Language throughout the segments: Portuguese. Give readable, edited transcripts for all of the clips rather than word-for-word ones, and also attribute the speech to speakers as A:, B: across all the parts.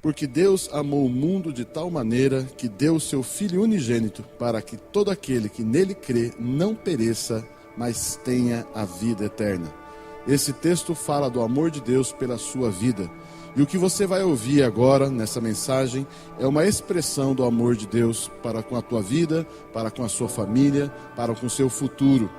A: Porque Deus amou o mundo de tal maneira que deu o seu Filho unigênito, para que todo aquele que nele crê não pereça, mas tenha a vida eterna. Esse texto fala do amor de Deus pela sua vida. E o que você vai ouvir agora nessa mensagem é uma expressão do amor de Deus para com a tua vida, para com a sua família, para com o seu futuro.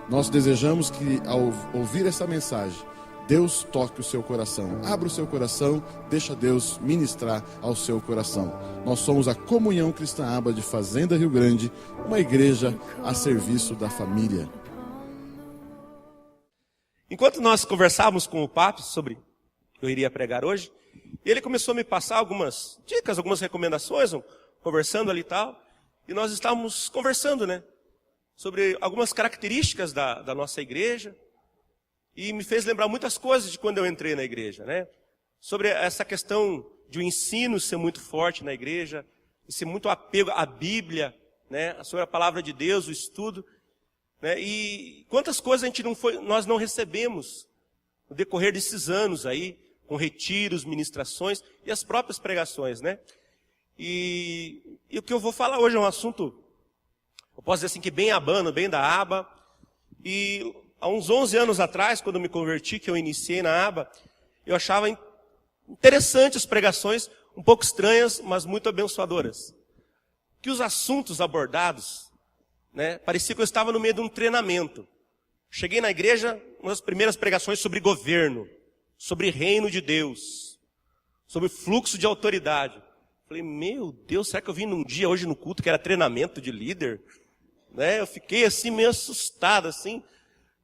A: Nós desejamos que ao ouvir essa mensagem, Deus toque o seu coração. Abra o seu coração, deixa Deus ministrar ao seu coração. Nós somos a Comunhão Cristã Aba de Fazenda Rio Grande, uma igreja a serviço da família.
B: Enquanto nós conversávamos com o Papo sobre o que eu iria pregar hoje, ele começou a me passar algumas dicas, algumas recomendações, conversando ali e tal, e nós estávamos conversando, né, sobre algumas características da nossa igreja, e me fez lembrar muitas coisas de quando eu entrei na igreja, né? Sobre essa questão de o ensino ser muito forte na igreja, de ser muito apego à Bíblia, né? Sobre a palavra de Deus, o estudo, né? E quantas coisas nós não recebemos no decorrer desses anos aí, com retiros, ministrações e as próprias pregações, né? E o que eu vou falar hoje é um assunto, eu posso dizer assim, que bem abano, bem da aba, e há uns 11 anos atrás, quando eu me converti, que eu iniciei na aba, eu achava interessantes as pregações, um pouco estranhas, mas muito abençoadoras. Que os assuntos abordados, né, parecia que eu estava no meio de um treinamento. Cheguei na igreja, uma das primeiras pregações sobre governo, sobre reino de Deus, sobre fluxo de autoridade. Falei, meu Deus, será que eu vim num dia hoje no culto que era treinamento de líder? Né, eu fiquei assim meio assustado, assim.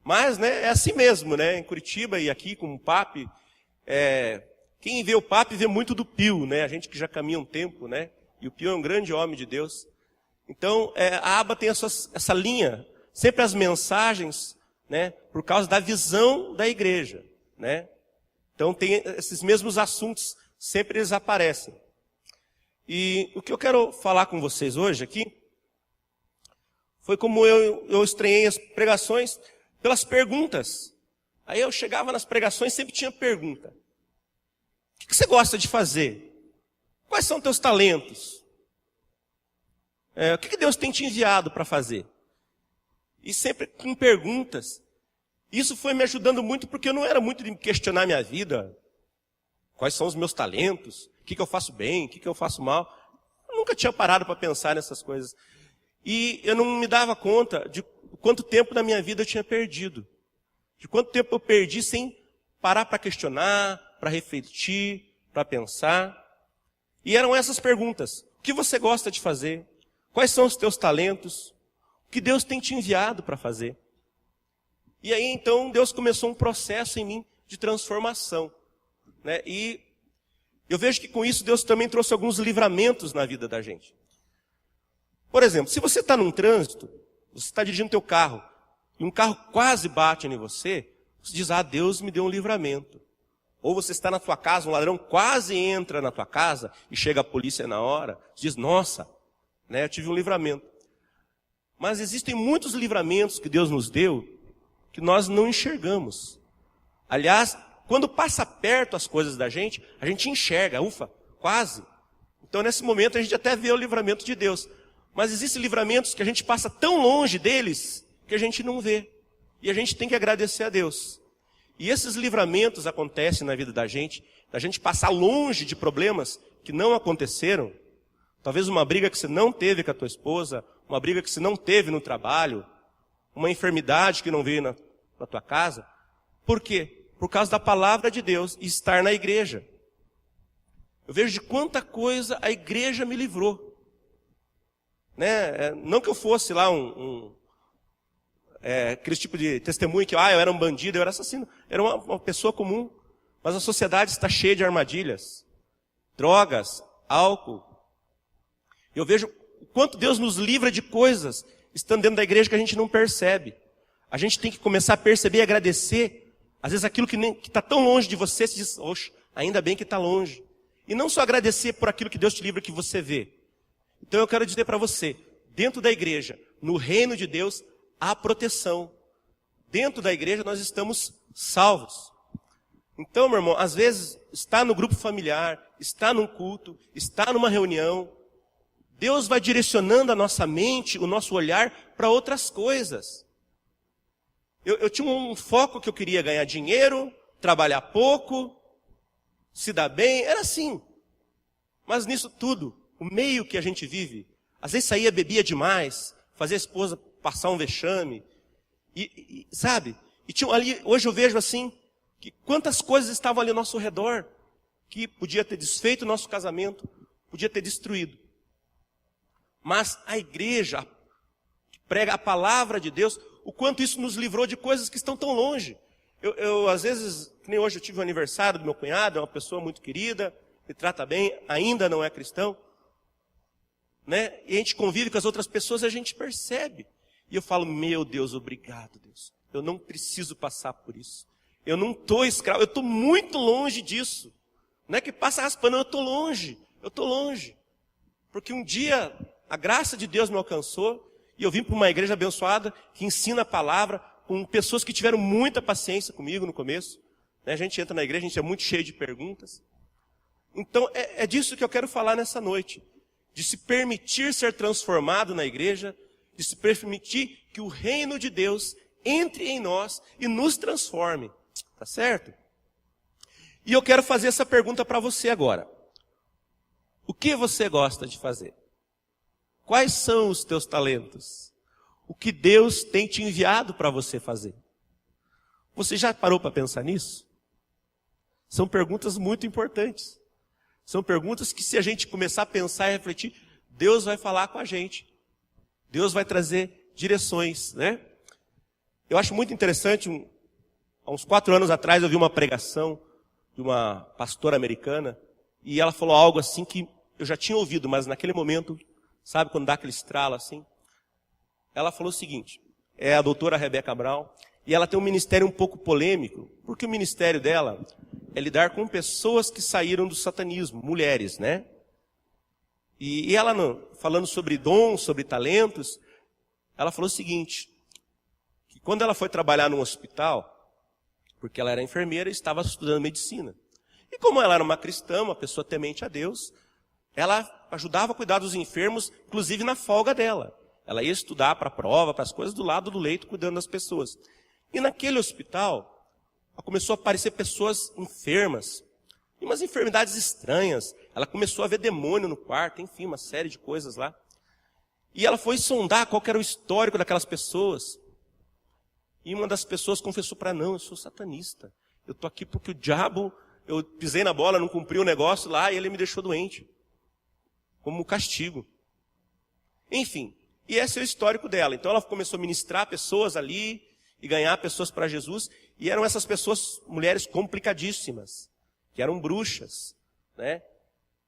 B: Mas, né, é assim mesmo, né? Em Curitiba e aqui com o Papi, quem vê o Papi vê muito do Pio, né? A gente que já caminha um tempo, né? E o Pio é um grande homem de Deus. Então, a aba tem essa linha, sempre as mensagens, né? Por causa da visão da igreja, né? Então, tem esses mesmos assuntos, sempre eles aparecem. E o que eu quero falar com vocês hoje aqui, foi como eu estranhei as pregações pelas perguntas. Aí eu chegava nas pregações e sempre tinha pergunta. O que você gosta de fazer? Quais são teus talentos? O que Deus tem te enviado para fazer? E sempre com perguntas. Isso foi me ajudando muito porque eu não era muito de questionar minha vida. Quais são os meus talentos? O que eu faço bem? O que eu faço mal? Eu nunca tinha parado para pensar nessas coisas. E eu não me dava conta de quanto tempo da minha vida eu tinha perdido. De quanto tempo eu perdi sem parar para questionar, para refletir, para pensar. E eram essas perguntas. O que você gosta de fazer? Quais são os teus talentos? O que Deus tem te enviado para fazer? E aí então Deus começou um processo em mim de transformação, né? E eu vejo que com isso Deus também trouxe alguns livramentos na vida da gente. Por exemplo, se você está num trânsito, você está dirigindo teu carro, e um carro quase bate em você, você diz, Deus me deu um livramento. Ou você está na tua casa, um ladrão quase entra na tua casa, e chega a polícia na hora, você diz, nossa, né, eu tive um livramento. Mas existem muitos livramentos que Deus nos deu, que nós não enxergamos. Aliás, quando passa perto as coisas da gente, a gente enxerga, ufa, quase. Então nesse momento a gente até vê o livramento de Deus. Mas existem livramentos que a gente passa tão longe deles que a gente não vê. E a gente tem que agradecer a Deus. E esses livramentos acontecem na vida da gente passar longe de problemas que não aconteceram. Talvez uma briga que você não teve com a tua esposa, uma briga que você não teve no trabalho, uma enfermidade que não veio na tua casa. Por quê? Por causa da palavra de Deus e estar na igreja. Eu vejo de quanta coisa a igreja me livrou. Né? Não que eu fosse lá aquele tipo de testemunho que eu era um bandido, eu era assassino. Era uma pessoa comum. Mas a sociedade está cheia de armadilhas. Drogas, álcool. Eu vejo o quanto Deus nos livra de coisas estando dentro da igreja que a gente não percebe. A gente tem que começar a perceber e agradecer. Às vezes aquilo que está tão longe de você, se diz, oxe, ainda bem que está longe. E não só agradecer por aquilo que Deus te livra que você vê. Então eu quero dizer para você, dentro da igreja, no reino de Deus, há proteção. Dentro da igreja nós estamos salvos. Então, meu irmão, às vezes está no grupo familiar, está num culto, está numa reunião, Deus vai direcionando a nossa mente, o nosso olhar para outras coisas. Eu tinha um foco que eu queria ganhar dinheiro, trabalhar pouco, se dar bem, era assim. Mas nisso tudo, o meio que a gente vive, às vezes saía, bebia demais, fazia a esposa passar um vexame, sabe? E tinha ali, hoje eu vejo assim, que quantas coisas estavam ali ao nosso redor, que podia ter desfeito o nosso casamento, podia ter destruído. Mas a igreja, que prega a palavra de Deus, o quanto isso nos livrou de coisas que estão tão longe. Eu às vezes, que nem hoje eu tive o aniversário do meu cunhado, é uma pessoa muito querida, me trata bem, ainda não é cristão, né? E a gente convive com as outras pessoas e a gente percebe. E eu falo, meu Deus, obrigado, Deus. Eu não preciso passar por isso. Eu não estou escravo, eu estou muito longe disso. Não é que passa raspando, eu estou longe. Porque um dia a graça de Deus me alcançou e eu vim para uma igreja abençoada que ensina a palavra com pessoas que tiveram muita paciência comigo no começo. Né? A gente entra na igreja, a gente é muito cheio de perguntas. Então é disso que eu quero falar nessa noite. De se permitir ser transformado na igreja, de se permitir que o reino de Deus entre em nós e nos transforme. Tá certo? E eu quero fazer essa pergunta para você agora. O que você gosta de fazer? Quais são os teus talentos? O que Deus tem te enviado para você fazer? Você já parou para pensar nisso? São perguntas muito importantes. São perguntas que, se a gente começar a pensar e refletir, Deus vai falar com a gente. Deus vai trazer direções, né? Eu acho muito interessante, há uns 4 anos atrás eu vi uma pregação de uma pastora americana, e ela falou algo assim que eu já tinha ouvido, mas naquele momento, sabe, quando dá aquele estralo assim? Ela falou o seguinte, é a doutora Rebecca Brown, e ela tem um ministério um pouco polêmico, porque o ministério dela é lidar com pessoas que saíram do satanismo, mulheres, né? E ela, falando sobre dons, sobre talentos, ela falou o seguinte, que quando ela foi trabalhar num hospital, porque ela era enfermeira e estava estudando medicina. E como ela era uma cristã, uma pessoa temente a Deus, ela ajudava a cuidar dos enfermos, inclusive na folga dela. Ela ia estudar para a prova, para as coisas, do lado do leito, cuidando das pessoas. E naquele hospital, começou a aparecer pessoas enfermas, e umas enfermidades estranhas. Ela começou a ver demônio no quarto, enfim, uma série de coisas lá. E ela foi sondar qual que era o histórico daquelas pessoas. E uma das pessoas confessou para não, eu sou satanista. Eu estou aqui porque o diabo, eu pisei na bola, não cumpri o negócio lá e ele me deixou doente. Como castigo. Enfim, e esse é o histórico dela. Então ela começou a ministrar pessoas ali e ganhar pessoas para Jesus. E eram essas pessoas, mulheres complicadíssimas, que eram bruxas, né?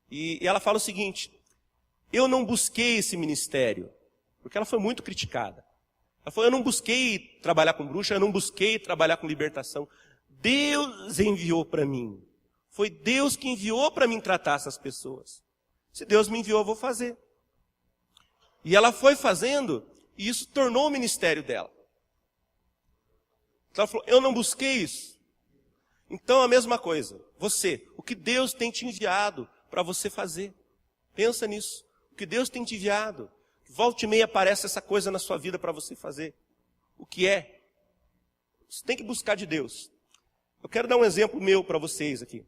B: E ela fala o seguinte, eu não busquei esse ministério, porque ela foi muito criticada. Ela falou, eu não busquei trabalhar com bruxa, eu não busquei trabalhar com libertação. Deus enviou para mim. Foi Deus que enviou para mim tratar essas pessoas. Se Deus me enviou, eu vou fazer. E ela foi fazendo, e isso tornou o ministério dela. Então ela falou, eu não busquei isso. Então a mesma coisa, você, o que Deus tem te enviado para você fazer. Pensa nisso, o que Deus tem te enviado. Volta e meia aparece essa coisa na sua vida para você fazer. O que é? Você tem que buscar de Deus. Eu quero dar um exemplo meu para vocês aqui.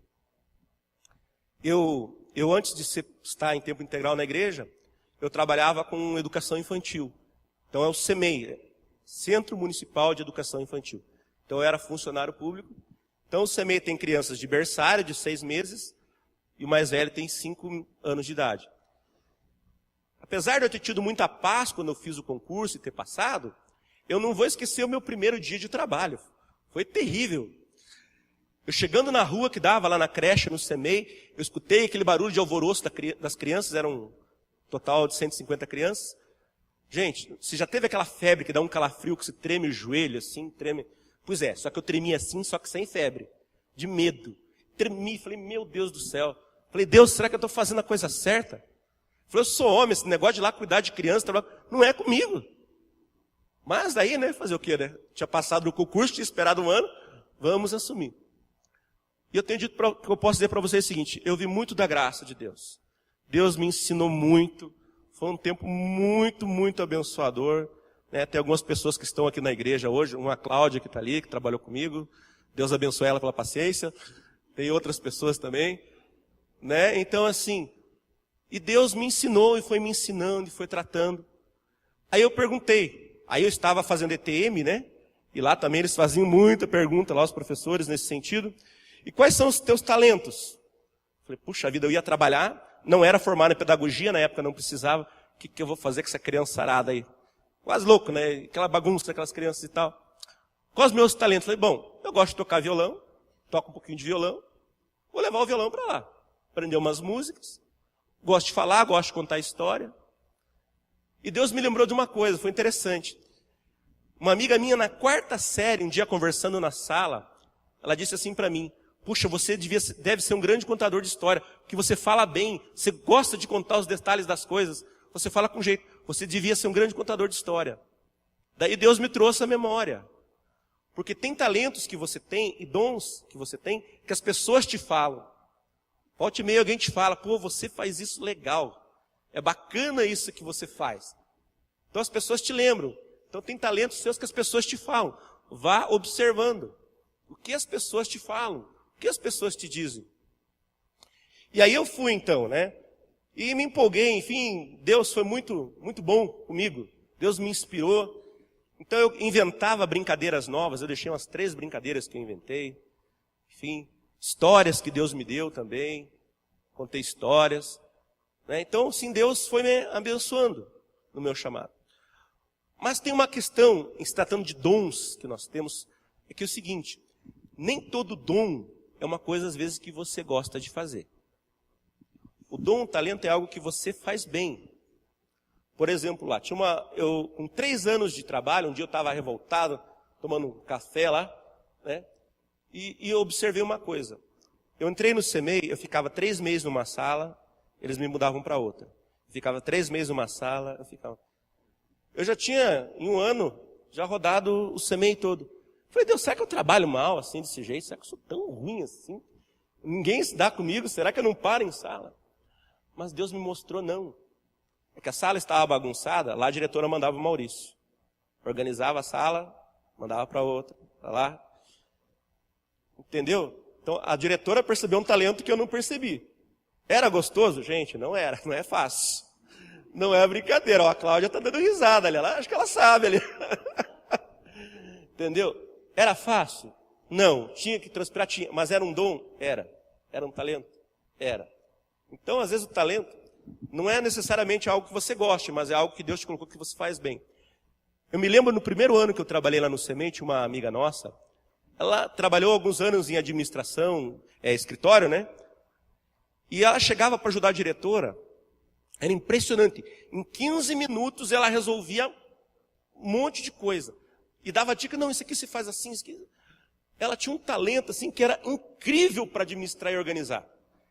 B: Eu antes de estar em tempo integral na igreja, eu trabalhava com educação infantil. Então é o CEMEI, Centro Municipal de Educação Infantil. Então eu era funcionário público. Então o CEMEI tem crianças de berçário, de 6 meses, e o mais velho tem 5 anos de idade. Apesar de eu ter tido muita paz quando eu fiz o concurso e ter passado, eu não vou esquecer o meu primeiro dia de trabalho. Foi terrível. Eu chegando na rua que dava lá na creche, no CEMEI, eu escutei aquele barulho de alvoroço das crianças, eram um total de 150 crianças. Gente, você já teve aquela febre que dá um calafrio, que você treme o joelho assim, treme... Pois é, só que eu tremia assim, só que sem febre, de medo. Tremi, falei, meu Deus do céu. Falei, Deus, será que eu estou fazendo a coisa certa? Falei, eu sou homem, esse negócio de ir lá cuidar de criança, não é comigo. Mas daí, né, fazer o quê, né? Tinha passado no concurso, tinha esperado um ano, vamos assumir. E eu tenho dito que eu posso dizer para vocês o seguinte: eu vi muito da graça de Deus. Deus me ensinou muito. Foi um tempo muito, muito abençoador. Né? Tem algumas pessoas que estão aqui na igreja hoje. Uma Cláudia que está ali, que trabalhou comigo. Deus abençoe ela pela paciência. Tem outras pessoas também. Né? Então, assim, e Deus me ensinou e foi me ensinando e foi tratando. Aí eu perguntei. Aí eu estava fazendo ETM, né? E lá também eles faziam muita pergunta, lá os professores, nesse sentido. E quais são os teus talentos? Falei, puxa vida, eu ia trabalhar. Não era formado em pedagogia, na época não precisava. O que eu vou fazer com essa criançarada aí? Quase louco, né? Aquela bagunça, aquelas crianças e tal. Quais os meus talentos? Falei, bom, eu gosto de tocar violão. Toco um pouquinho de violão. Vou levar o violão para lá. Aprender umas músicas. Gosto de falar, gosto de contar história. E Deus me lembrou de uma coisa, foi interessante. Uma amiga minha na 4ª série, um dia conversando na sala, ela disse assim para mim, puxa, você deve ser um grande contador de história, porque você fala bem, você gosta de contar os detalhes das coisas, você fala com jeito, você devia ser um grande contador de história. Daí Deus me trouxe a memória. Porque tem talentos que você tem e dons que você tem, que as pessoas te falam. Volte e meia alguém te fala, pô, você faz isso legal. É bacana isso que você faz. Então as pessoas te lembram. Então tem talentos seus que as pessoas te falam. Vá observando. O que as pessoas te falam? O que as pessoas te dizem? E aí eu fui então, né? E me empolguei, enfim, Deus foi muito, muito bom comigo. Deus me inspirou. Então eu inventava brincadeiras novas. Eu deixei umas 3 brincadeiras que eu inventei. Enfim, histórias que Deus me deu também. Contei histórias. Né? Então, sim, Deus foi me abençoando no meu chamado. Mas tem uma questão, em se tratando de dons que nós temos, é que é o seguinte, nem todo dom é uma coisa, às vezes, que você gosta de fazer. O dom, o talento é algo que você faz bem. Por exemplo, lá, eu com 3 anos de trabalho, um dia eu estava revoltado, tomando um café lá, né? E eu observei uma coisa. Eu entrei no CEMEI, eu ficava 3 meses numa sala, eles me mudavam para outra. Eu ficava 3 meses numa sala, eu já tinha, em um ano, já rodado o CEMEI todo. Falei, Deus, será que eu trabalho mal assim, desse jeito? Será que eu sou tão ruim assim? Ninguém se dá comigo, será que eu não paro em sala? Mas Deus me mostrou não. É que a sala estava bagunçada, lá a diretora mandava o Maurício. Organizava a sala, mandava para outra, para lá. Entendeu? Então a diretora percebeu um talento que eu não percebi. Era gostoso? Gente, não era, não é fácil. Não é brincadeira, ó, a Cláudia está dando risada ali, acho que ela sabe ali. Entendeu? Era fácil? Não. Tinha que transpirar? Tinha. Mas era um dom? Era. Era um talento? Era. Então, às vezes o talento não é necessariamente algo que você goste, mas é algo que Deus te colocou que você faz bem. Eu me lembro no primeiro ano que eu trabalhei lá no Semente, uma amiga nossa, ela trabalhou alguns anos em administração, escritório, né? E ela chegava para ajudar a diretora. Era impressionante. Em 15 minutos ela resolvia um monte de coisa. E dava dica, não, isso aqui se faz assim, isso aqui. Ela tinha um talento assim que era incrível para administrar e organizar.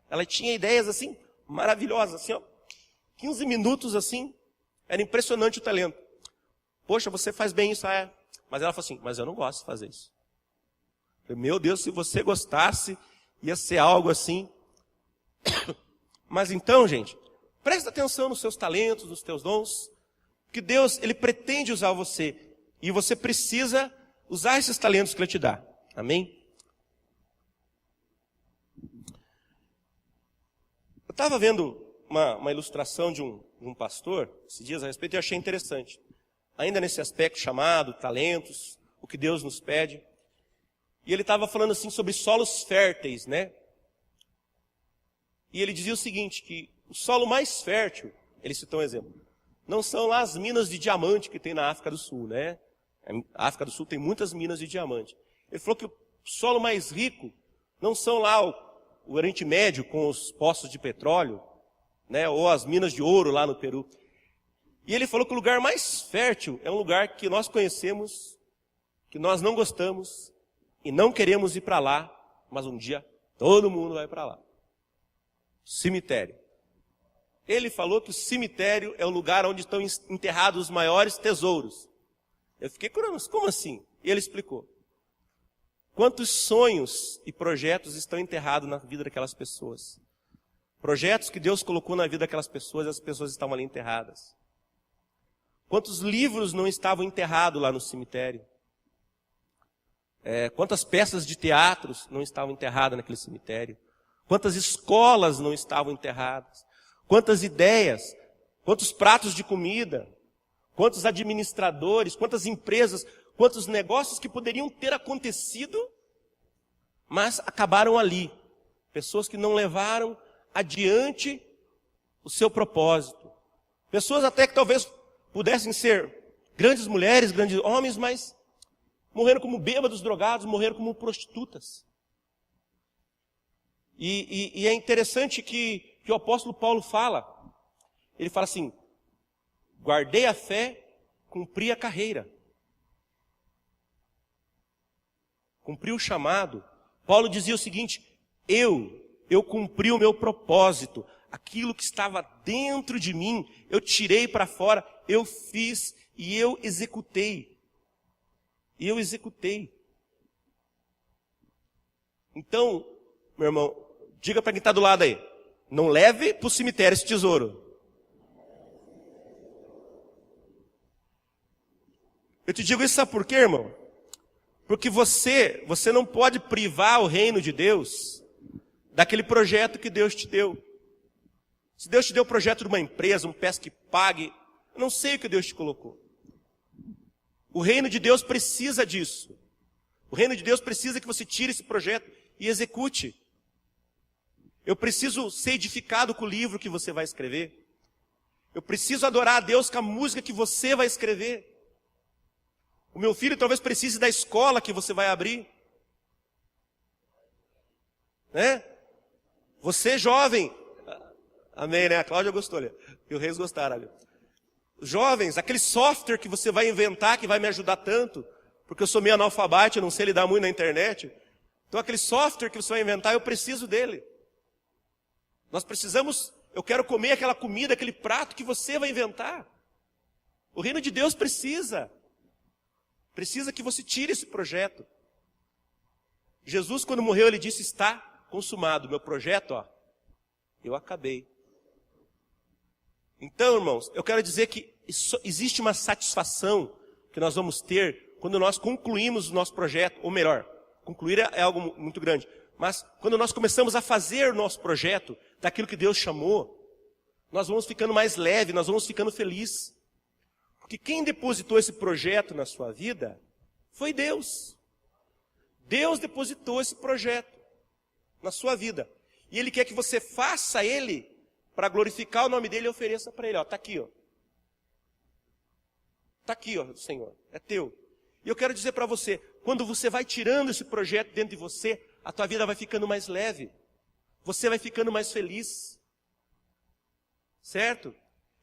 B: Ela tinha ideias assim maravilhosas, assim, ó. 15 minutos assim, era impressionante o talento. Poxa, você faz bem isso, é. Mas ela falou assim, mas eu não gosto de fazer isso. Eu falei, meu Deus, se você gostasse, ia ser algo assim. Mas então, gente, presta atenção nos seus talentos, nos teus dons, porque Deus, Ele pretende usar você, e você precisa usar esses talentos que Ele te dá. Amém? Eu estava vendo uma ilustração de um pastor, esses dias a respeito, e eu achei interessante. Ainda nesse aspecto chamado, talentos, o que Deus nos pede. E ele estava falando assim sobre solos férteis, né? E ele dizia o seguinte, que o solo mais fértil, ele citou um exemplo, não são lá as minas de diamante que tem na África do Sul, né? A África do Sul tem muitas minas de diamante. Ele falou que o solo mais rico não são lá o Oriente Médio com os poços de petróleo, né? Ou as minas de ouro lá no Peru. E ele falou que o lugar mais fértil é um lugar que nós conhecemos, que nós não gostamos e não queremos ir para lá, mas um dia todo mundo vai para lá. Cemitério. Ele falou que o cemitério é o lugar onde estão enterrados os maiores tesouros. Eu fiquei curioso, como assim? E ele explicou. Quantos sonhos e projetos estão enterrados na vida daquelas pessoas? Projetos que Deus colocou na vida daquelas pessoas e as pessoas estavam ali enterradas. Quantos livros não estavam enterrados lá no cemitério? Quantas peças de teatro não estavam enterradas naquele cemitério? Quantas escolas não estavam enterradas? Quantas ideias? Quantos pratos de comida? Quantos administradores? Quantas empresas? Quantos negócios que poderiam ter acontecido, mas acabaram ali? Pessoas que não levaram adiante o seu propósito. Pessoas até que talvez pudessem ser grandes mulheres, grandes homens, mas morreram como bêbados, drogados, morreram como prostitutas. E é interessante que o apóstolo Paulo fala, ele fala assim, guardei a fé, cumpri a carreira. Cumpri o chamado. Paulo dizia o seguinte, eu cumpri o meu propósito, aquilo que estava dentro de mim, eu tirei para fora, eu fiz e eu executei. Então, meu irmão, diga para quem está do lado aí, não leve para o cemitério esse tesouro. Eu te digo isso, sabe por quê, irmão? Porque você não pode privar o reino de Deus daquele projeto que Deus te deu. Se Deus te deu o projeto de uma empresa, um pesque pague, eu não sei o que Deus te colocou. O reino de Deus precisa disso. O reino de Deus precisa que você tire esse projeto e execute. Eu preciso ser edificado com o livro que você vai escrever. Eu preciso adorar a Deus com a música que você vai escrever. O meu filho talvez precise da escola que você vai abrir. Né? Você jovem, amém, né? A Cláudia gostou, né? E o Reis gostaram, ali. Jovens, aquele software que você vai inventar, que vai me ajudar tanto, porque eu sou meio analfabeto, eu não sei lidar muito na internet. Então aquele software que você vai inventar, eu preciso dele. Nós precisamos, eu quero comer aquela comida, aquele prato que você vai inventar. O reino de Deus precisa que você tire esse projeto. Jesus, quando morreu, ele disse, está consumado. Meu projeto, eu acabei. Então, irmãos, eu quero dizer que existe uma satisfação que nós vamos ter quando nós concluímos o nosso projeto, ou melhor, concluir é algo muito grande, mas quando nós começamos a fazer o nosso projeto, daquilo que Deus chamou, nós vamos ficando mais leve, nós vamos ficando felizes. Porque quem depositou esse projeto na sua vida foi Deus. Deus depositou esse projeto na sua vida. E Ele quer que você faça ele para glorificar o nome dele e ofereça para ele. Está aqui, Está aqui, Senhor. É teu. E eu quero dizer para você, quando você vai tirando esse projeto dentro de você, a tua vida vai ficando mais leve. Você vai ficando mais feliz. Certo?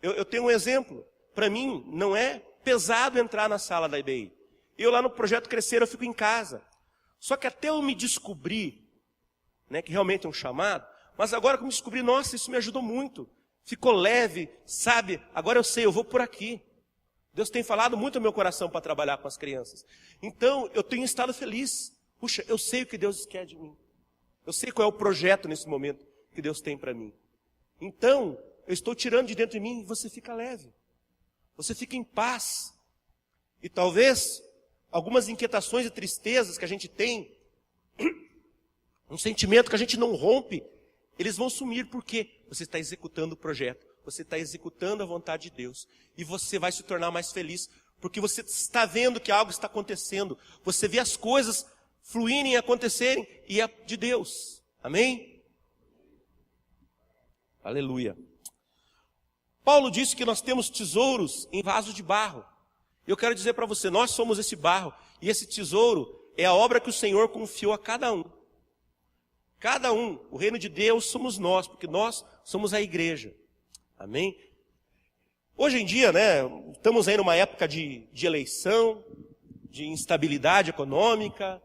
B: Eu tenho um exemplo. Para mim, não é pesado entrar na sala da IBI. Eu lá no Projeto Crescer, eu fico em casa. Só que até eu me descobrir, né, que realmente é um chamado, mas agora que eu me descobri, nossa, isso me ajudou muito. Ficou leve, sabe? Agora eu sei, eu vou por aqui. Deus tem falado muito no meu coração para trabalhar com as crianças. Então, eu tenho estado feliz. Puxa, eu sei o que Deus quer de mim. Eu sei qual é o projeto nesse momento que Deus tem para mim. Então, eu estou tirando de dentro de mim e você fica leve. Você fica em paz. E talvez algumas inquietações e tristezas que a gente tem, um sentimento que a gente não rompe, eles vão sumir porque você está executando o projeto. Você está executando a vontade de Deus. E você vai se tornar mais feliz. Porque você está vendo que algo está acontecendo. Você vê as coisas fluírem e acontecerem. E é de Deus. Amém? Aleluia. Paulo disse que nós temos tesouros em vaso de barro. Eu quero dizer para você, nós somos esse barro. E esse tesouro é a obra que o Senhor confiou a cada um. Cada um. O reino de Deus somos nós. Porque nós somos a igreja. Amém? Hoje em dia, né, estamos aí numa época de eleição, de instabilidade econômica,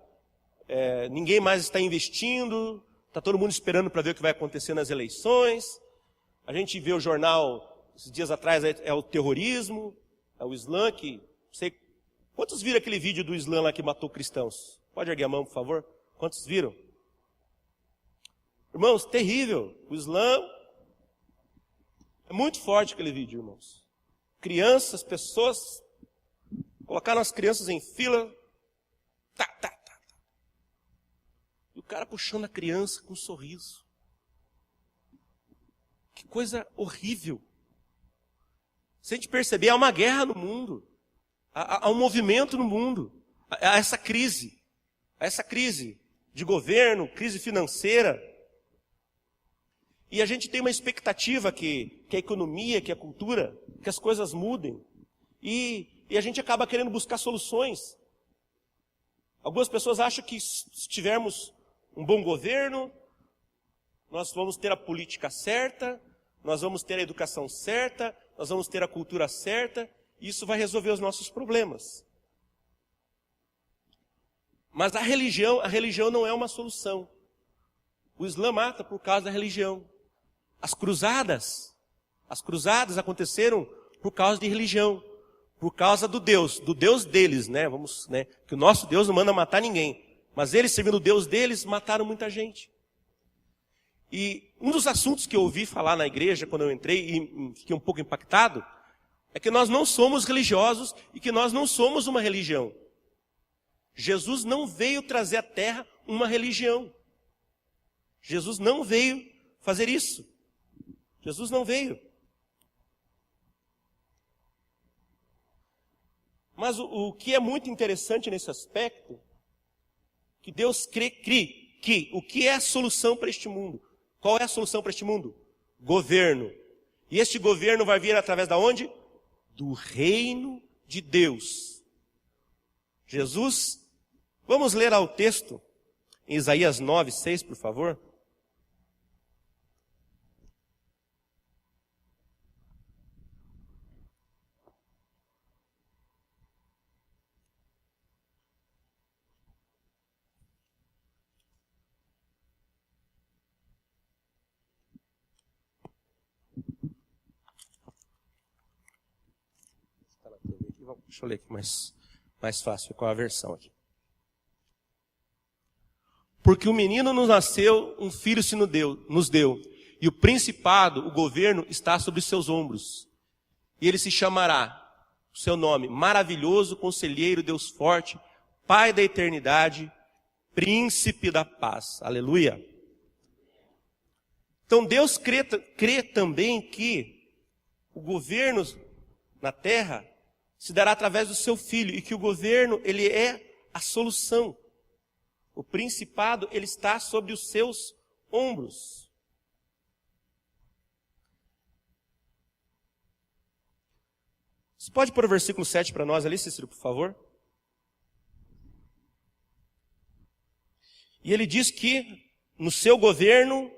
B: ninguém mais está investindo, está todo mundo esperando para ver o que vai acontecer nas eleições. A gente vê o jornal, esses dias atrás, é o terrorismo, é o Islã que... Quantos viram aquele vídeo do Islã lá que matou cristãos? Pode erguer a mão, por favor? Quantos viram? Irmãos, terrível. O Islã é muito forte aquele vídeo, irmãos. Crianças, pessoas, colocaram as crianças em fila. Tá. E o cara puxando a criança com um sorriso. Que coisa horrível. Se a gente perceber, há uma guerra no mundo. Há um movimento no mundo. Há essa crise. Há essa crise de governo, crise financeira. E a gente tem uma expectativa que a economia, que a cultura, que as coisas mudem. E a gente acaba querendo buscar soluções. Algumas pessoas acham que se tivermos um bom governo, nós vamos ter a política certa, nós vamos ter a educação certa, nós vamos ter a cultura certa, e isso vai resolver os nossos problemas. Mas a religião não é uma solução. O Islã mata por causa da religião. As cruzadas aconteceram por causa de religião, por causa do Deus deles, né? Que o nosso Deus não manda matar ninguém, mas eles, servindo o Deus deles, mataram muita gente. E um dos assuntos que eu ouvi falar na igreja quando eu entrei e fiquei um pouco impactado, é que nós não somos religiosos e que nós não somos uma religião. Jesus não veio trazer à terra uma religião. Jesus não veio fazer isso. Jesus não veio. Mas o que é muito interessante nesse aspecto, que Deus crê que o que é a solução para este mundo? Qual é a solução para este mundo? Governo. E este governo vai vir através da onde? Do reino de Deus. Jesus, vamos ler ao texto, em Isaías 9:6, por favor. Deixa eu ler aqui mais fácil, qual a versão aqui. Porque o menino nos nasceu, um filho nos deu, e o principado, o governo, está sobre os seus ombros. E ele se chamará, o seu nome, Maravilhoso, Conselheiro, Deus Forte, Pai da Eternidade, Príncipe da Paz. Aleluia. Então Deus crê também que o governo na terra se dará através do seu filho, e que o governo, ele é a solução. O principado, ele está sobre os seus ombros. Você pode pôr o versículo 7 para nós ali, Cícero, por favor? E ele diz que no seu governo,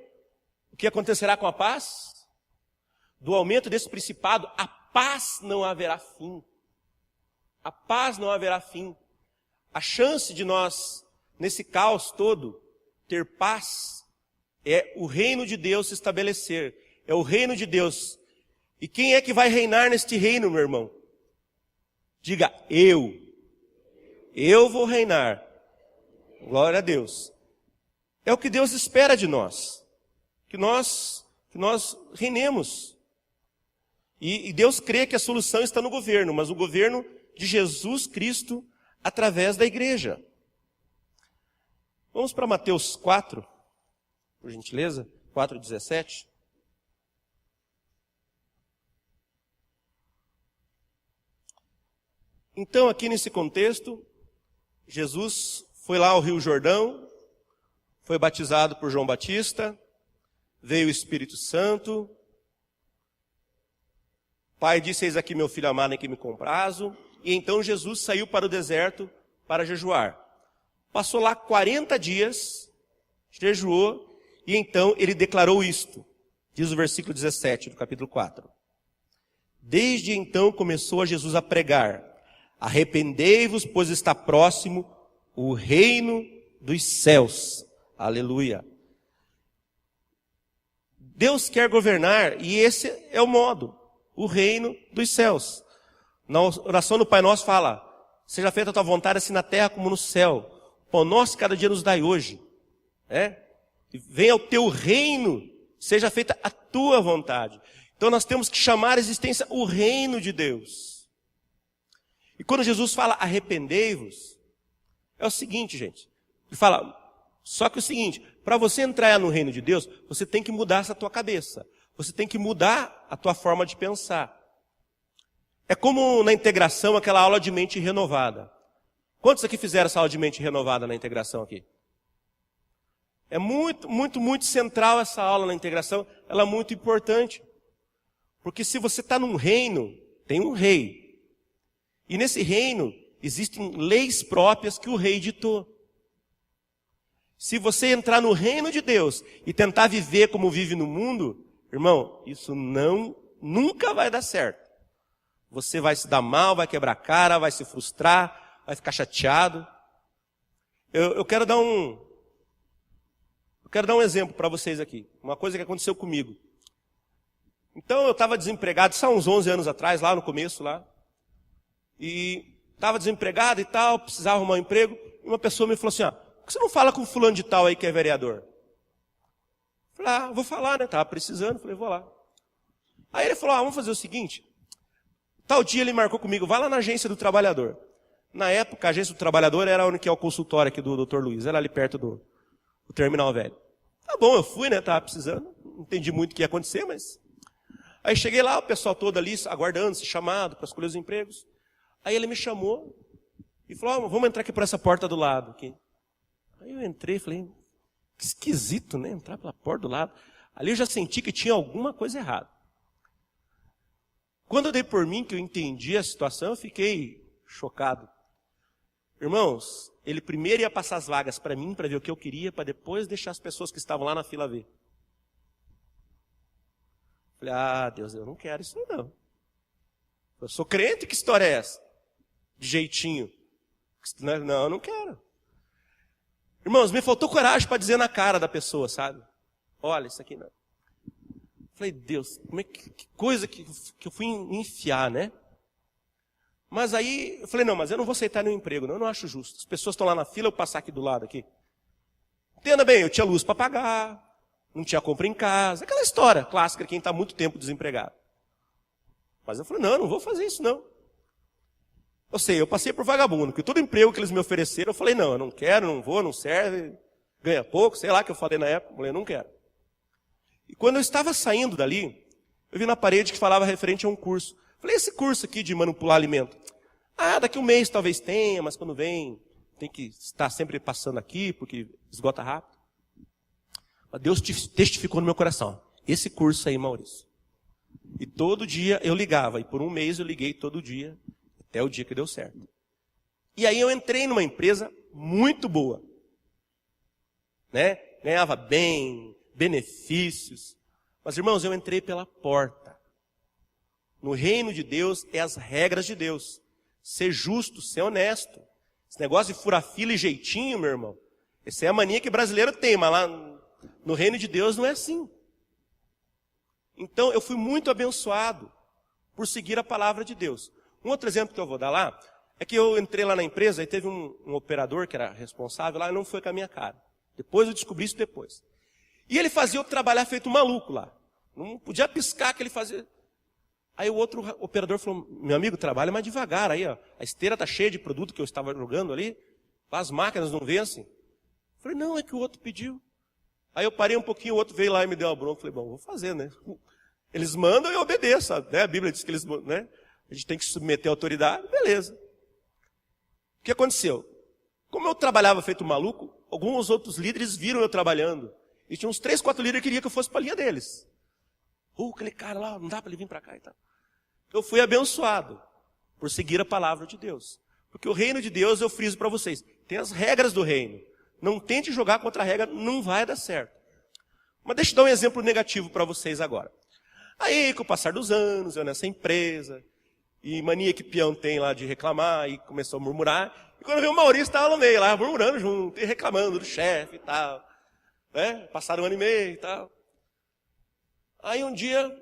B: o que acontecerá com a paz? Do aumento desse principado, a paz não haverá fim. A paz não haverá fim. A chance de nós, nesse caos todo, ter paz, é o reino de Deus se estabelecer. É o reino de Deus. E quem é que vai reinar neste reino, meu irmão? Diga, eu. Eu vou reinar. Glória a Deus. É o que Deus espera de nós. Que nós reinemos. E Deus crê que a solução está no governo, mas o governo de Jesus Cristo através da igreja. Vamos para Mateus 4, por gentileza, 4:17. Então, aqui nesse contexto, Jesus foi lá ao Rio Jordão, foi batizado por João Batista, veio o Espírito Santo. Pai disse, eis aqui meu filho amado em quem me comprazo. E então Jesus saiu para o deserto para jejuar. Passou lá 40 dias, jejuou, e então ele declarou isto. Diz o versículo 17 do capítulo 4. Desde então começou Jesus a pregar. Arrependei-vos, pois está próximo o reino dos céus. Aleluia. Deus quer governar, e esse é o modo, o reino dos céus. Na oração do Pai Nosso fala, seja feita a tua vontade assim na terra como no céu. pão nosso cada dia nos dai hoje. Venha o teu reino, seja feita a tua vontade. Então nós temos que chamar a existência o reino de Deus. E quando Jesus fala arrependei-vos, é o seguinte, gente. Ele fala, só que é o seguinte, para você entrar no reino de Deus, você tem que mudar essa tua cabeça. Você tem que mudar a tua forma de pensar. É como na integração, aquela aula de mente renovada. Quantos aqui fizeram essa aula de mente renovada na integração aqui? É muito, muito, muito central essa aula na integração. Ela é muito importante. Porque se você está num reino, tem um rei. E nesse reino, existem leis próprias que o rei ditou. Se você entrar no reino de Deus e tentar viver como vive no mundo, irmão, isso nunca vai dar certo. Você vai se dar mal, vai quebrar a cara, vai se frustrar, vai ficar chateado. Eu quero dar um exemplo para vocês aqui. Uma coisa que aconteceu comigo. Então eu estava desempregado, isso há uns 11 anos atrás, lá no começo, lá. E estava desempregado e tal, precisava arrumar um emprego. E uma pessoa me falou assim, por que você não fala com fulano de tal aí que é vereador? Eu falei, vou falar, né? Estava precisando, falei, vou lá. Aí ele falou, vamos fazer o seguinte. Tal dia ele marcou comigo, vai lá na agência do trabalhador. Na época, a agência do trabalhador era onde que é o consultório aqui do Dr. Luiz, era ali perto do terminal velho. Tá bom, eu fui, né? Estava precisando, não entendi muito o que ia acontecer, mas... Aí cheguei lá, o pessoal todo ali, aguardando, se chamado para escolher os empregos. Aí ele me chamou e falou, vamos entrar aqui por essa porta do lado. Aqui. Aí eu entrei e falei, que esquisito, né? Entrar pela porta do lado. Ali eu já senti que tinha alguma coisa errada. Quando eu dei por mim, que eu entendi a situação, eu fiquei chocado. Irmãos, ele primeiro ia passar as vagas para mim, para ver o que eu queria, para depois deixar as pessoas que estavam lá na fila ver. Falei, Deus, eu não quero isso não. Eu sou crente, que história é essa? De jeitinho. Não, eu não quero. Irmãos, me faltou coragem para dizer na cara da pessoa, sabe? Olha, isso aqui não. Falei, Deus, que coisa que eu fui enfiar, né? Mas aí, eu falei, não, mas eu não vou aceitar nenhum emprego, não, eu não acho justo. As pessoas estão lá na fila, eu passar aqui do lado aqui. Entenda bem, eu tinha luz para pagar, não tinha compra em casa, aquela história clássica de quem está muito tempo desempregado. Mas eu falei, não vou fazer isso não. Eu passei por vagabundo, porque todo emprego que eles me ofereceram, eu falei, não, eu não quero, não vou, não serve, ganha pouco, sei lá que eu falei na época, eu falei, eu não quero. E quando eu estava saindo dali, eu vi na parede que falava referente a um curso. Falei, esse curso aqui de manipular alimento. Daqui um mês talvez tenha, mas quando vem, tem que estar sempre passando aqui, porque esgota rápido. Mas Deus testificou no meu coração. Esse curso aí, Maurício. E todo dia eu ligava, e por um mês eu liguei todo dia, até o dia que deu certo. E aí eu entrei numa empresa muito boa. Né? Ganhava bem, benefícios. Mas, irmãos, eu entrei pela porta. No reino de Deus é as regras de Deus. Ser justo, ser honesto. Esse negócio de furar fila e jeitinho, meu irmão, essa é a mania que brasileiro tem, mas lá no reino de Deus não é assim. Então, eu fui muito abençoado por seguir a palavra de Deus. Um outro exemplo que eu vou dar lá, é que eu entrei lá na empresa e teve um operador que era responsável lá e não foi com a minha cara. Depois eu descobri isso depois. E ele fazia eu trabalhar feito maluco lá. Não podia piscar que ele fazia. Aí o outro operador falou, meu amigo, trabalha mais devagar aí, ó. A esteira está cheia de produto que eu estava jogando ali, as máquinas não vencem. Eu falei, não, é que o outro pediu. Aí eu parei um pouquinho, o outro veio lá e me deu uma bronca. Falei, bom, vou fazer, né? Eles mandam e eu obedeço, né? A Bíblia diz que eles, né? A gente tem que submeter a autoridade, beleza. O que aconteceu? Como eu trabalhava feito maluco, alguns outros líderes viram eu trabalhando. E tinha uns 3, 4 líderes que queriam que eu fosse para a linha deles. Aquele cara lá, não dá para ele vir para cá e tal. Eu fui abençoado por seguir a palavra de Deus. Porque o reino de Deus, eu friso para vocês, tem as regras do reino. Não tente jogar contra a regra, não vai dar certo. Mas deixa eu dar um exemplo negativo para vocês agora. Aí, com o passar dos anos, eu nessa empresa, e mania que peão tem lá de reclamar, e começou a murmurar. E quando veio o Maurício, estava no meio lá, murmurando junto, e reclamando do chefe e tal. Né? Passaram 1 ano e meio e tal. Aí um dia,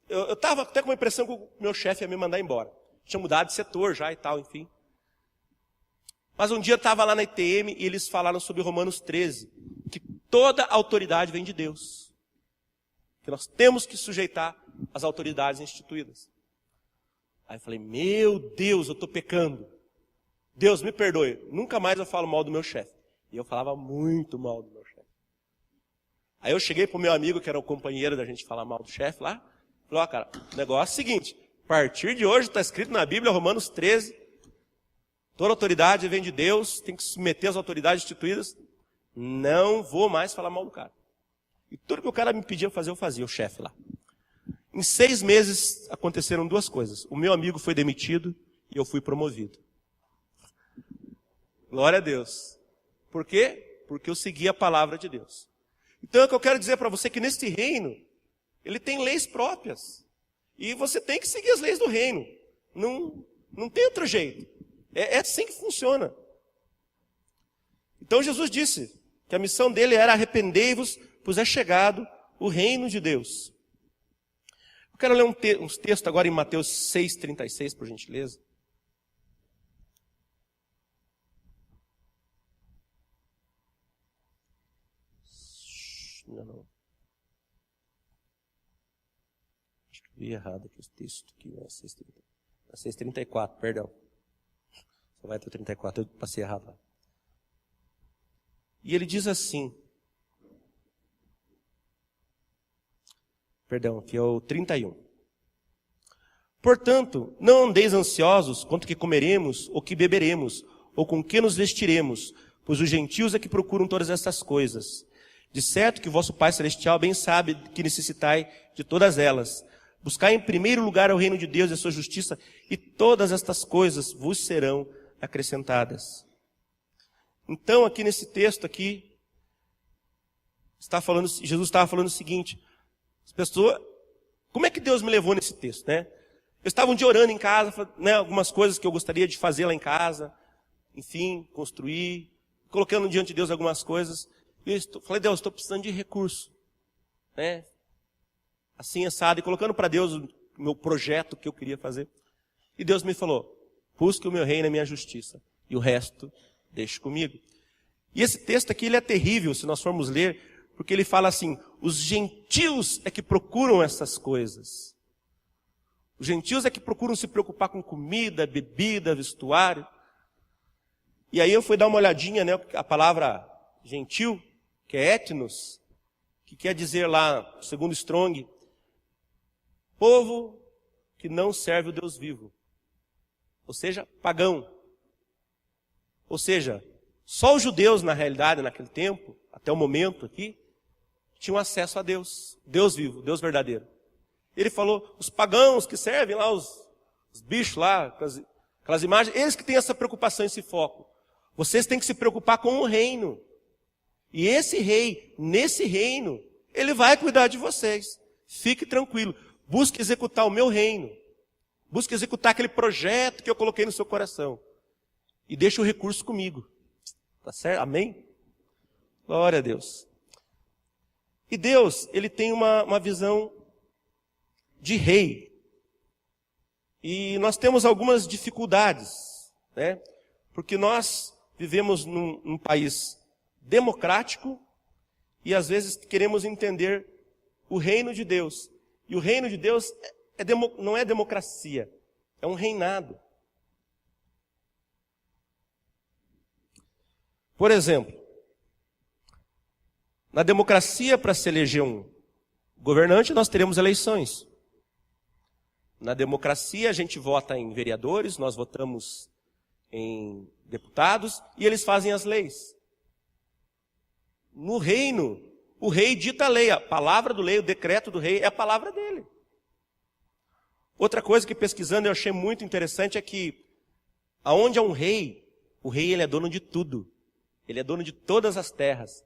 B: eu estava até com a impressão que o meu chefe ia me mandar embora. Tinha mudado de setor já e tal, enfim. Mas um dia eu estava lá na ITM e eles falaram sobre Romanos 13, que toda autoridade vem de Deus. Que nós temos que sujeitar as autoridades instituídas. Aí eu falei, meu Deus, eu estou pecando. Deus, me perdoe, nunca mais eu falo mal do meu chefe. E eu falava muito mal do meu chefe. Aí eu cheguei pro meu amigo, que era o companheiro da gente falar mal do chefe lá. Falei, ó, cara, o negócio é o seguinte, a partir de hoje está escrito na Bíblia, Romanos 13, toda autoridade vem de Deus, tem que submeter as autoridades instituídas. Não vou mais falar mal do cara. E tudo que o cara me pedia fazer, eu fazia, o chefe lá. Em 6 meses aconteceram 2 coisas. O meu amigo foi demitido e eu fui promovido. Glória a Deus. Por quê? Porque eu segui a palavra de Deus. Então é o que eu quero dizer para você, que neste reino, ele tem leis próprias. E você tem que seguir as leis do reino. Não tem outro jeito. É assim que funciona. Então Jesus disse que a missão dele era arrependei-vos, pois é chegado o reino de Deus. Eu quero ler uns textos agora em Mateus 6,36, por gentileza. Não. Acho que eu vi errado aqui o texto. Aqui, não é 6,34, perdão. Só vai até o 34, eu passei errado lá. E ele diz assim. Perdão, aqui é o 31. Portanto, não andeis ansiosos quanto que comeremos, ou que beberemos, ou com que nos vestiremos, pois os gentios é que procuram todas estas coisas. De certo que o vosso Pai Celestial bem sabe que necessitai de todas elas. Buscai em primeiro lugar o reino de Deus e a sua justiça, e todas estas coisas vos serão acrescentadas. Então, aqui nesse texto aqui, Jesus estava falando o seguinte, as pessoas, como é que Deus me levou nesse texto, né? Eu estava um dia orando em casa, né, algumas coisas que eu gostaria de fazer lá em casa, enfim, construir, colocando diante de Deus algumas coisas. E eu falei, Deus, estou precisando de recurso, né? Assim, assado, e colocando para Deus o meu projeto que eu queria fazer. E Deus me falou, busque o meu reino e a minha justiça, e o resto deixe comigo. E esse texto aqui, ele é terrível, se nós formos ler, porque ele fala assim, os gentios é que procuram essas coisas. Os gentios é que procuram se preocupar com comida, bebida, vestuário. E aí eu fui dar uma olhadinha, né, a palavra gentil, que é etnos, que quer dizer lá, segundo Strong, povo que não serve o Deus vivo. Ou seja, pagão. Ou seja, só os judeus, na realidade, naquele tempo, até o momento aqui, tinham acesso a Deus, Deus vivo, Deus verdadeiro. Ele falou, os pagãos que servem lá, os bichos lá, aquelas imagens, eles que têm essa preocupação, esse foco. Vocês têm que se preocupar com o reino. E esse rei, nesse reino, ele vai cuidar de vocês. Fique tranquilo. Busque executar o meu reino. Busque executar aquele projeto que eu coloquei no seu coração. E deixe o recurso comigo. Tá certo? Amém? Glória a Deus. E Deus, ele tem uma visão de rei. E nós temos algumas dificuldades, né? Porque nós vivemos num país democrático e às vezes queremos entender o reino de Deus. E o reino de Deus não é democracia, é um reinado. Por exemplo, na democracia, para se eleger um governante, nós teremos eleições. Na democracia, a gente vota em vereadores, nós votamos em deputados, e eles fazem as leis. No reino, o rei dita a lei, a palavra do rei, o decreto do rei é a palavra dele. Outra coisa que pesquisando eu achei muito interessante é que, aonde há um rei, o rei ele é dono de tudo. Ele é dono de todas as terras.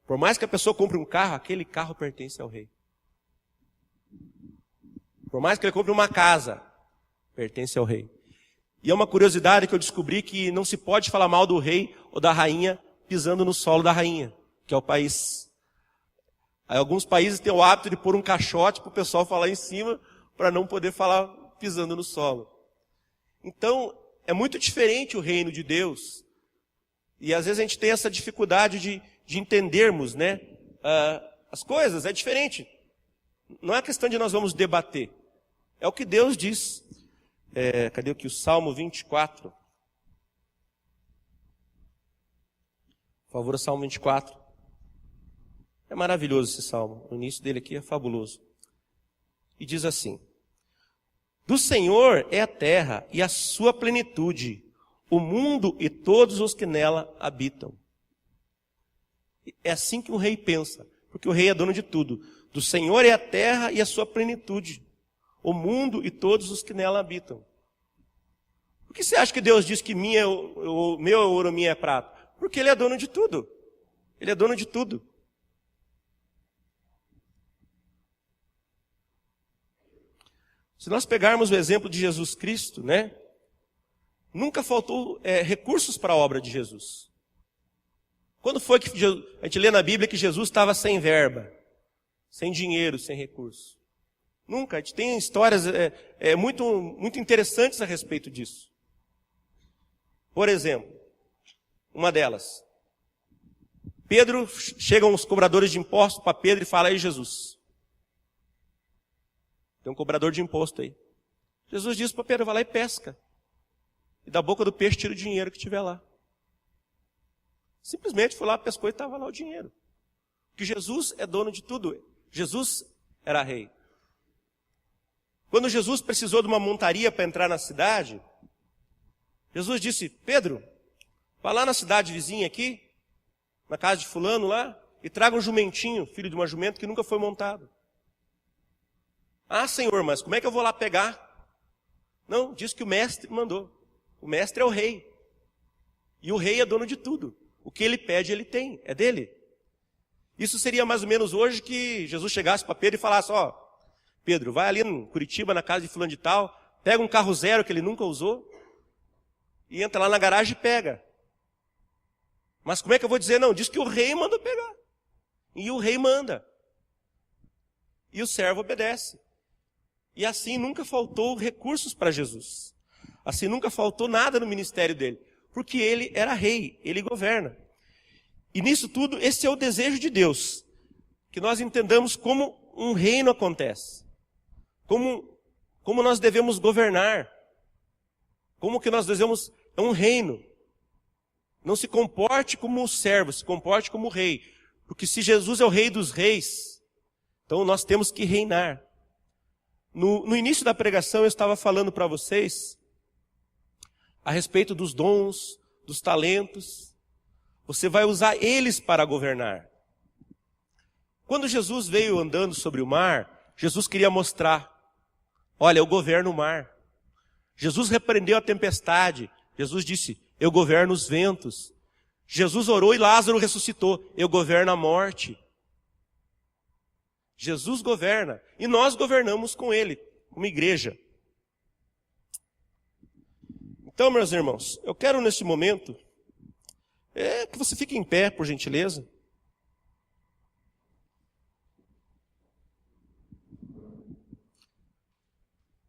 B: Por mais que a pessoa compre um carro, aquele carro pertence ao rei. Por mais que ele compre uma casa, pertence ao rei. E é uma curiosidade que eu descobri que não se pode falar mal do rei ou da rainha pisando no solo da rainha, que é o país. Aí alguns países têm o hábito de pôr um caixote para o pessoal falar em cima, para não poder falar pisando no solo. Então, é muito diferente o reino de Deus E às vezes a gente tem essa dificuldade de entendermos, né, as coisas. É diferente. Não é questão de nós vamos debater. É o que Deus diz. Cadê aqui o Salmo 24? Por favor, o Salmo 24. É maravilhoso esse salmo. O início dele aqui é fabuloso. E diz assim: do Senhor é a terra e a sua plenitude, o mundo e todos os que nela habitam. É assim que um rei pensa, porque o rei é dono de tudo. Do Senhor é a terra e a sua plenitude, o mundo e todos os que nela habitam. Por que você acha que Deus diz que meu é ouro, minha é prata? Porque Ele é dono de tudo. Ele é dono de tudo. Se nós pegarmos o exemplo de Jesus Cristo, né? Nunca faltou recursos para a obra de Jesus. Quando foi que a gente lê na Bíblia que Jesus estava sem verba, sem dinheiro, sem recurso? Nunca. A gente tem histórias muito interessantes a respeito disso. Por exemplo, uma delas. Pedro, chegam os cobradores de impostos para Pedro e fala: aí Jesus, tem um cobrador de imposto aí. Jesus diz para Pedro: vai lá e pesca. E da boca do peixe tira o dinheiro que tiver lá. Simplesmente foi lá, pescou e estava lá o dinheiro. Porque Jesus é dono de tudo. Jesus era rei. Quando Jesus precisou de uma montaria para entrar na cidade, Jesus disse: Pedro, vá lá na cidade vizinha aqui, na casa de fulano lá, e traga um jumentinho, filho de uma jumenta que nunca foi montado. Ah, Senhor, mas como é que eu vou lá pegar? Não, diz que o mestre mandou. O mestre é o rei. E o rei é dono de tudo. O que ele pede, ele tem. É dele. Isso seria mais ou menos hoje que Jesus chegasse para Pedro e falasse: ó, Pedro, vai ali em Curitiba, na casa de fulano de tal, pega um carro zero que ele nunca usou, e entra lá na garagem e pega. Mas como é que eu vou dizer? Não, diz que o rei manda pegar. E o rei manda. E o servo obedece. E assim nunca faltou recursos para Jesus. Assim nunca faltou nada no ministério dele. Porque ele era rei, ele governa. E nisso tudo, esse é o desejo de Deus. Que nós entendamos como um reino acontece. Como nós devemos governar. Como que nós devemos... É um reino. Não se comporte como o servo, se comporte como o rei. Porque se Jesus é o rei dos reis, então nós temos que reinar. No início da pregação eu estava falando para vocês a respeito dos dons, dos talentos. Você vai usar eles para governar. Quando Jesus veio andando sobre o mar, Jesus queria mostrar: olha, eu governo o mar. Jesus repreendeu a tempestade. Jesus disse: eu governo os ventos. Jesus orou e Lázaro ressuscitou: eu governo a morte. Jesus governa e nós governamos com Ele, como igreja. Então, meus irmãos, eu quero neste momento que você fique em pé, por gentileza.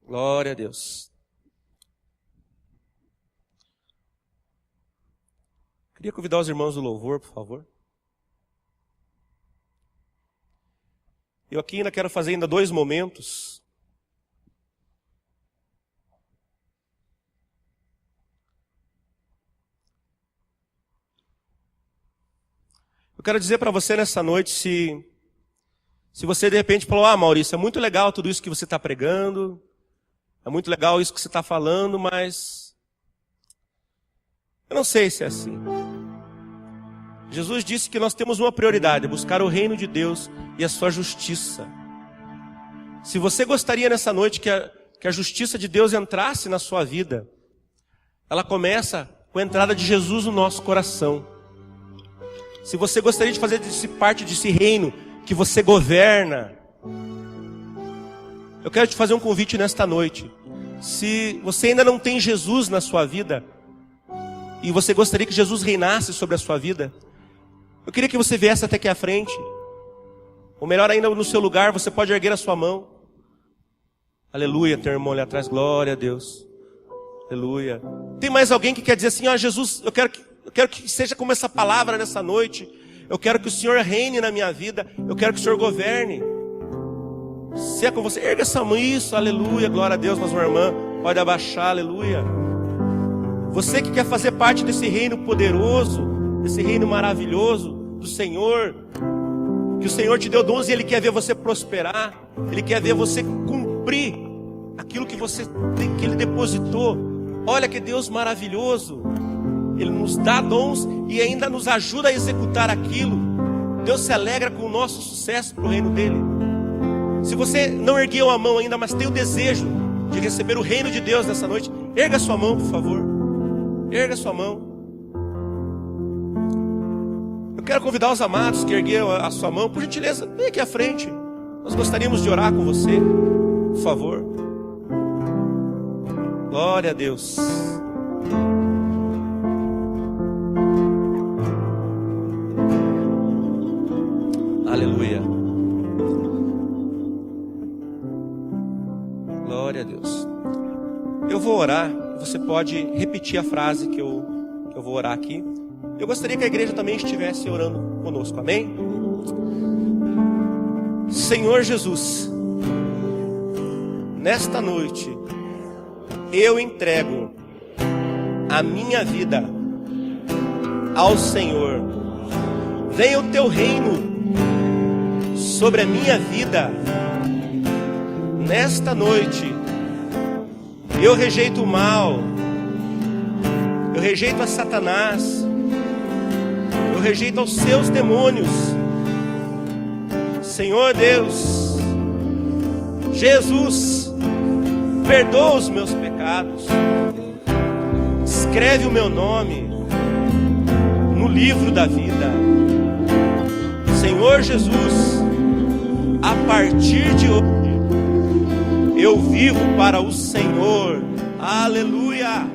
B: Glória a Deus. Queria convidar os irmãos do louvor, por favor. Eu aqui ainda quero fazer 2 momentos. Eu quero dizer para você nessa noite, se você de repente falou: ah, Maurício, é muito legal tudo isso que você está pregando, é muito legal isso que você está falando, mas eu não sei se é assim. Jesus disse que nós temos uma prioridade: buscar o reino de Deus e a sua justiça. Se você gostaria nessa noite que a justiça de Deus entrasse na sua vida, ela começa com a entrada de Jesus no nosso coração. Se você gostaria de fazer parte desse reino que você governa, eu quero te fazer um convite nesta noite. Se você ainda não tem Jesus na sua vida, e você gostaria que Jesus reinasse sobre a sua vida, eu queria que você viesse até aqui à frente. Ou melhor ainda, no seu lugar, você pode erguer a sua mão. Aleluia, tem um irmão ali atrás, glória a Deus. Aleluia. Tem mais alguém que quer dizer assim: ah, Jesus, eu quero Eu quero que seja como essa palavra nessa noite. Eu quero que o Senhor reine na minha vida. Eu quero que o Senhor governe. Se é com você, erga essa mão. Isso, aleluia, glória a Deus, mas uma irmã pode abaixar, aleluia. Você que quer fazer parte desse reino poderoso, desse reino maravilhoso do Senhor, que o Senhor te deu dons e Ele quer ver você prosperar. Ele quer ver você cumprir aquilo que Ele depositou. Olha que Deus maravilhoso. Ele nos dá dons e ainda nos ajuda a executar aquilo. Deus se alegra com o nosso sucesso para o reino dele. Se você não ergueu a mão ainda, mas tem o desejo de receber o reino de Deus nessa noite, erga sua mão, por favor. Erga sua mão. Eu quero convidar os amados que ergueram a sua mão, por gentileza, vem aqui à frente. Nós gostaríamos de orar com você, por favor. Glória a Deus. Aleluia. Glória a Deus. Eu vou orar. Você pode repetir a frase que eu vou orar aqui. Eu gostaria que a igreja também estivesse orando conosco. Amém? Senhor Jesus, nesta noite eu entrego a minha vida ao Senhor. Venha o teu reino sobre a minha vida. Nesta noite eu rejeito o mal, eu rejeito a Satanás, eu rejeito aos seus demônios. Senhor Deus, Jesus, perdoa os meus pecados, escreve o meu nome no livro da vida. Senhor Jesus, a partir de hoje eu vivo para o Senhor. Aleluia.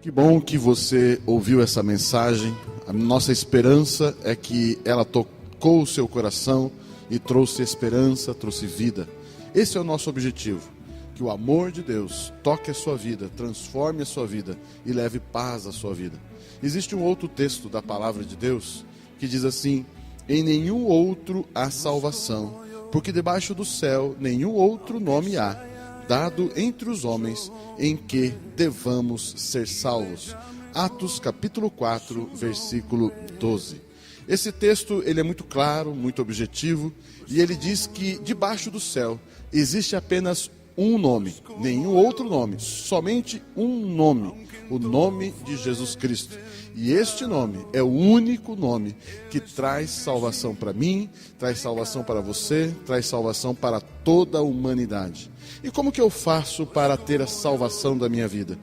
A: Que bom que você ouviu essa mensagem. A nossa esperança é que ela tocou o seu coração e trouxe esperança, trouxe vida. Esse é o nosso objetivo. Que o amor de Deus toque a sua vida, transforme a sua vida e leve paz à sua vida. Existe um outro texto da palavra de Deus que diz assim: em nenhum outro há salvação, porque debaixo do céu nenhum outro nome há, dado entre os homens, em que devamos ser salvos. Atos capítulo 4, versículo 12. Esse texto ele é muito claro, muito objetivo, e ele diz que debaixo do céu existe apenas um nome, nenhum outro nome, somente um nome, o nome de Jesus Cristo. E este nome é o único nome que traz salvação para mim, traz salvação para você, traz salvação para toda a humanidade. E como que eu faço para ter a salvação da minha vida?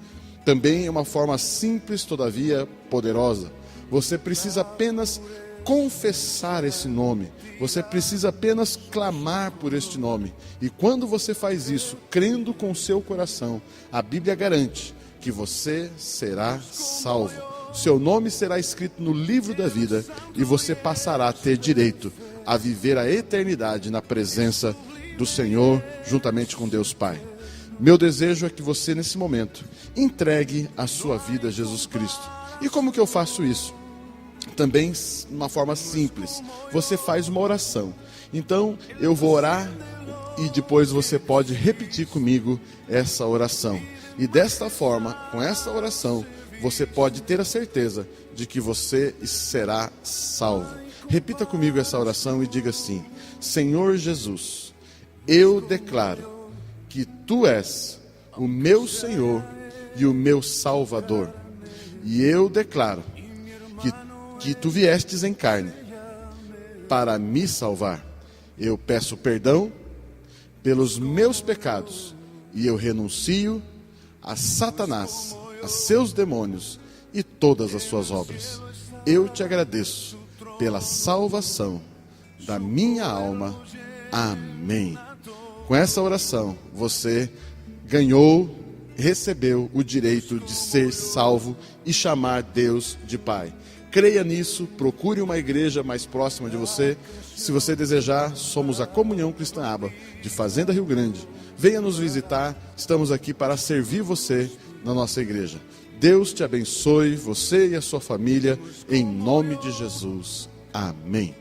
A: Também é uma forma simples, todavia poderosa. Você precisa apenas confessar esse nome. Você precisa apenas clamar por este nome. E quando você faz isso, crendo com o seu coração, a Bíblia garante que você será salvo. Seu nome será escrito no livro da vida e você passará a ter direito a viver a eternidade na presença do Senhor, juntamente com Deus Pai. Meu desejo é que você, nesse momento, entregue a sua vida a Jesus Cristo. E como que eu faço isso? Também de uma forma simples. Você faz uma oração. Então, eu vou orar e depois você pode repetir comigo essa oração. E desta forma, com essa oração, você pode ter a certeza de que você será salvo. Repita comigo essa oração e diga assim: Senhor Jesus, eu declaro que Tu és o meu Senhor e o meu Salvador. E eu declaro que Tu viestes em carne para me salvar. Eu peço perdão pelos meus pecados e eu renuncio a Satanás, a seus demônios e todas as suas obras. Eu te agradeço pela salvação da minha alma. Amém. Com essa oração, você ganhou, recebeu o direito de ser salvo e chamar Deus de Pai. Creia nisso, procure uma igreja mais próxima de você. Se você desejar, somos a Comunhão Cristã Aba, de Fazenda Rio Grande. Venha nos visitar, estamos aqui para servir você na nossa igreja. Deus te abençoe, você e a sua família, em nome de Jesus. Amém.